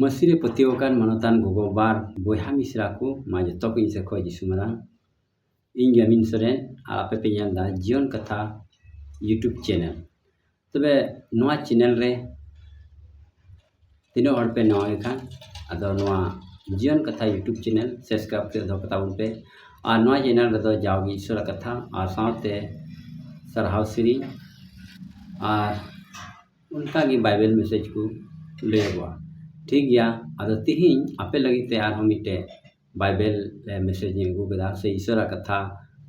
मसीरे पतियोकान मनोतान गोगोबार बोहा मिसरा को मा जतो को इसे खो जिसु मरान इन गेमिन सरेन आपे पे ᱧᱮᱞ दा जीवन कथा यूट्यूब चैनल तबे नोआ चैनल रे तीनों हड़ पे नवा खान अदो नोआ जीवन कथा यूट्यूब चैनल सब्सक्राइब कर दो कथा पे और नोआ चैनल रे दो जाओगी ईश्वर कथा और साथे सरहाव श्री और उनका की बाइबल मैसेज को लेवा ठीक गया अदो तिहिन आपे लगी ते आर हम मिटे बाइबल मैसेज ने गुगदा से ईश्वर कथा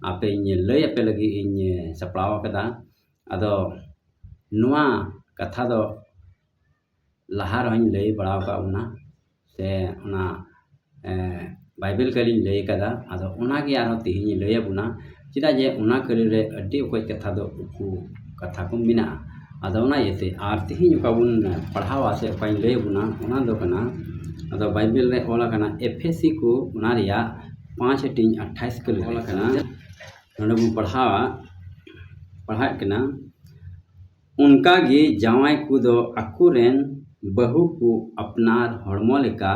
आपे इन लय आपे लगी इन सपड़ाव कदा अदो नुआ कथा दो लहार हन लय बड़ाव का उना से उना बाइबल कली लय कदा अदो उना की आर तिहिन लय बुना चिदा जे उना कली रे अड्डी ओकय कथा दो उकु कथा को मिना अदो उना येते आर तिहिन का उन पढ़ावा से पाइन लय बुना उना दो कना अदो बाइबल रे ओला कना एफएसी को उना रिया 5:28 को ओला कना नोडे बु पढ़ा कना उनका गे जावाई को दो अकुरेन बहु को अपनार हड़मो लेका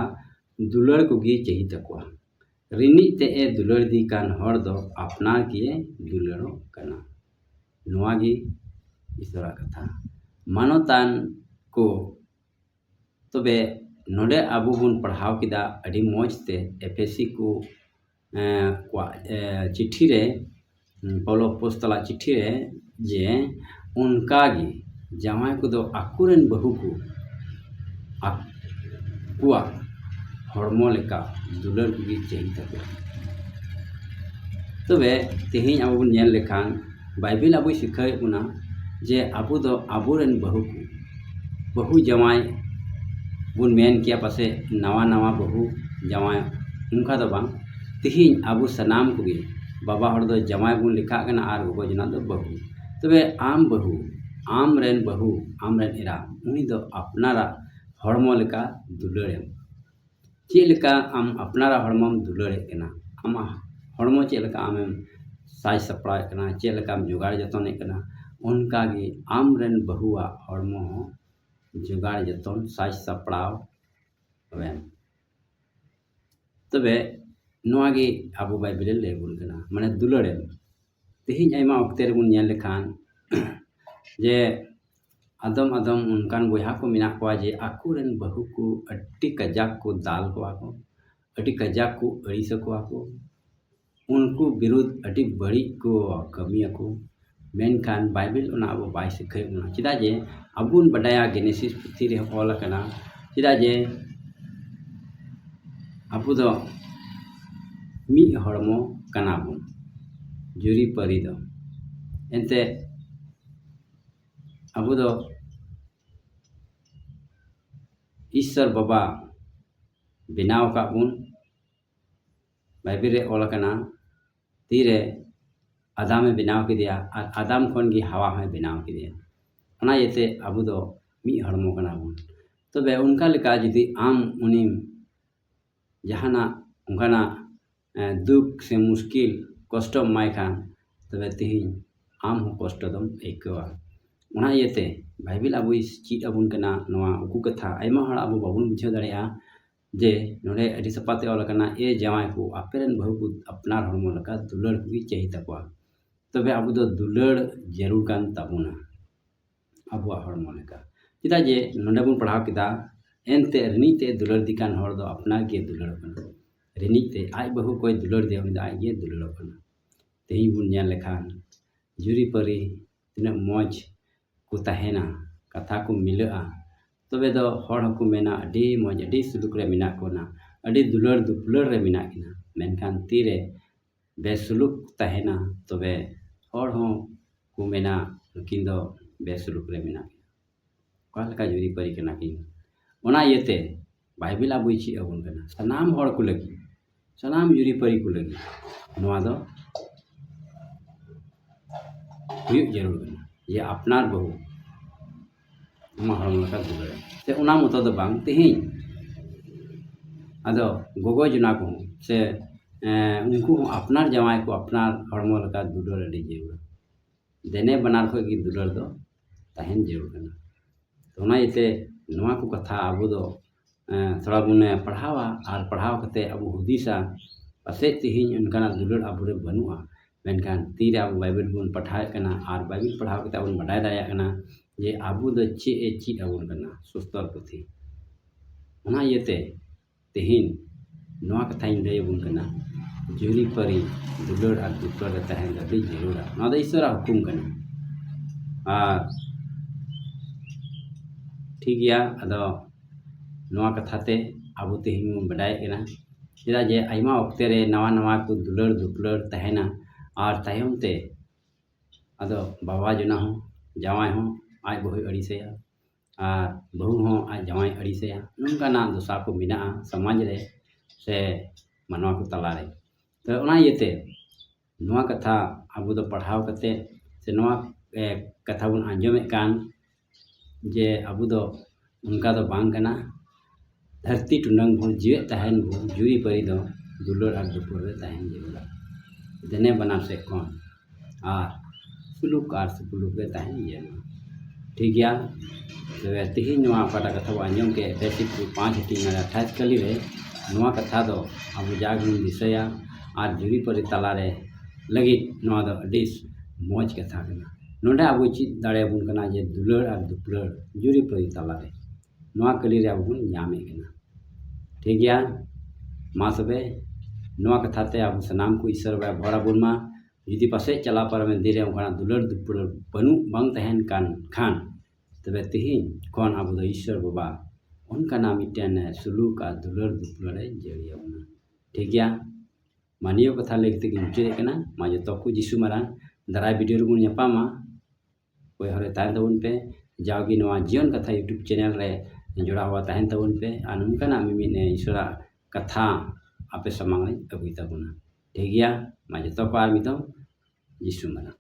दुलड़ को गे चाहिए तकवा रिनी ते ए दुलड़ दी कान हड़ दो अपनार के दुलड़ो कना नोआ गे ईश्वर कथा मानोतान को तबे नोडे अबु बुन पढ़ाव किदा अडी मौज ते एफएसी को चिट्ठी रे पौलो पोस्तला चिट्ठी रे जे उनका गे जावाई को दो अकुरेन बहु को अकुआ हड़मो लेका दुलड़ को गे चाहिए तकवा तबे तेहिं अबु बुन नेल लेखान बाइबल अबु सिखाय बुना जे अबु दो अबुरेन बहु जावाई बुन मेन किया पासे नवा नवा बहु जावाई उनका दो बांग तिहिं अबु सनाम को गे बाबा हड़ दो जावाई बुन लिखा कना आर गोगो जना दो बहु तबे आम बहु आम रेन बहु आम रेन इरा उनी दो अपनारा हड़मो लेका दुलड़े चे लेका आम अपनारा हड़मो दुलड़े कना आम हड़मो चे लेका आम साज सपड़ा कना चे लेका जुगाड़ जतने कना उनका गे आम रेन बहुआ हड़मो जुगाड़ जतन साज सपड़ाव तबे नोआ गे आबो बाइबल ले बुन कना माने दुलड़े तिहिं आयमा वक्ते रे बुन नेल लेखान जे आदम उनकान बोहा को मिना को जे आकुरेन बहु को अट्टी कजाक को दाल को आको अट्टी कजाक को अड़ीस को आको उनको विरुद्ध अट्टी बड़ी को कमी को मेनखान बाइबल उना अब बाय सिखाय उना चिदा जे अबुन बडाया गेनेसिस पुथी रे ऑल कना चिदा जे अबु दो मी हड़मो कना बुन जुरी परी दो एंते अबु दो ईश्वर बाबा बनाव का बुन बाइबल रे ऑल कना तीरे आदाम बनाव के दिया और आदाम खन गी हवा है बनाव के दिया उना येते अबु दो मी हड़मो कना बुन तबे उनका लेका जदि आम उनी जहाना उनकाना दुख से मुश्किल कष्ट माय खान तबे तिहिं आम हो कष्ट दम एकवा उना येते बाइबल अबु चीज अबुन कना नवा उकु कथा आयमा हड़ अबु बाबुन बुझाव दाड़िया जे नोडे अडी सपाते ऑल कना ए जावाई को आपेरन बहु को अपनार हड़मो लेका दुलड़ को चाहिए तकवा तबे अबु दो दुलड़ जरूर कान ताबुना अबुआ हड़मो लेका चिदा जे नोडे बुन पढ़ाव किदा एनते रिनीते दुलड़ दिकान हड़ दो अपनार के दुलड़ कना रिनीते आज बहु कोई दुलड़ दे उनी आज ये दुलड़ कना तेही बुन नेल लेखान जुरी परी तिना मौज को तहेना कथा को मिलआ तबे दो हड़ को मेना अडी मौज अडी सुलुक रे मिना कोना अडी दुलड़ दुपलड़ रे मिना किना मेनखान तीरे बेसुलुक तहेना तबे हड़ हो को मेना किन दो बेसुलुक रे मिना का लेका जुरी परी कना किन ओना येते बाइबल अबु ची अबुन कना सनाम हड़ को लगी सनाम जुरी परी को लगी नोआ दो हुई जरूर कना ये अपनार बहु मा हड़मो का दुलड़ से उना मतो दो बांग तिहिं अदो गोगो जना को से उनको अपनार जवाई को अपनार हड़मो का दुलड़ अडी जरूर देने बनार को की दुलड़ दो तहन जरूर कना तो ना इते नोआ को कथा अबु दो थोड़ा बन पढ़ावा और पढ़ाव कते अब हुदीसा पासे तेहिं उनकाना दुलड़ आबोरे बनुआ मेनखान तीरे अब बाइबल बन पढ़ाए कना और बाइबल पढ़ाव कते अब बाडाय दाया कना जे आबू द चे ए चीज आबोन कना सुस्तर पुथी ओना इयते तेहिं नोआ कथाइन लय आबोन कना जुरी परी दुलड़ और दुपड़ तहन द जरूरा ना द ईश्वर हुकुम कना और ठीक गया अदो नोआ कथाते आबो तेहिं बन बाडाय कना चेदा जे आइमा वक्ते रे नवा नवा को दुलड़ दुपलड़ तहना और तायम ते अदो बाबा जना हो जावाय हो आज बहु अड़ीसेया और बहु हो आज जावाय अड़ीसेया नोंकाना दशा को मिना समाज रे से मानवा को तला रे तो ओना इयते नोआ कथा आबो दो पढ़ाव कते से नोआ कथा बन आंजमे कान जे आबो दो उनका दो बांग कना धरती टुंडंग भों जीवे तहन भों जुरी परी दो दुलड़ और दुपड़ तहन जरूरा देने बना से कौन और सुलूक और सुलूक तहन जरूरा ठीक गया तो तेहिं नोआ पटा कथा आंजम के बेसिक 5 टीम 28 कली रे नोआ कथा दो अब जाग दिशया और जुरी परी तला रे लगी नोआ दो अडिस मौज कथा कना नोंडे अब चीज दाड़े बुन कना जे दुलड़ और दुपड़ जुरी परी तला रे नोआ कली रे अब बुन ᱧᱟᱢᱮ कना ठीक गया मा सबे नोआ कथाते अब सनाम को ईश्वर बा भरा बुन मा जुदी पासे चला पर में दिरे ओकना दुलड़ दुपड़ बनु बांग तहन कान खान तबे तेहिं कौन अब दो ईश्वर बाबा उनका नाम मिटेन सुलूक और दुलड़ दुपड़ जड़िया ठीक गया मानियो कथा लेते मुचे कना मा जो को जिसु मारान दाराय वीडियो रे बुन ᱧᱟᱯᱟᱢᱟ कोई हरे तान तबन पे जाओगी नोआ जीवन कथा यूट्यूब चैनल रे जोड़ा हुआ तहन तबन पे और उनका मिमिन ईश्वर कथा आपे समांग अगुई तबना ठीक गया मा जो को आर मिदो जिसु मारा।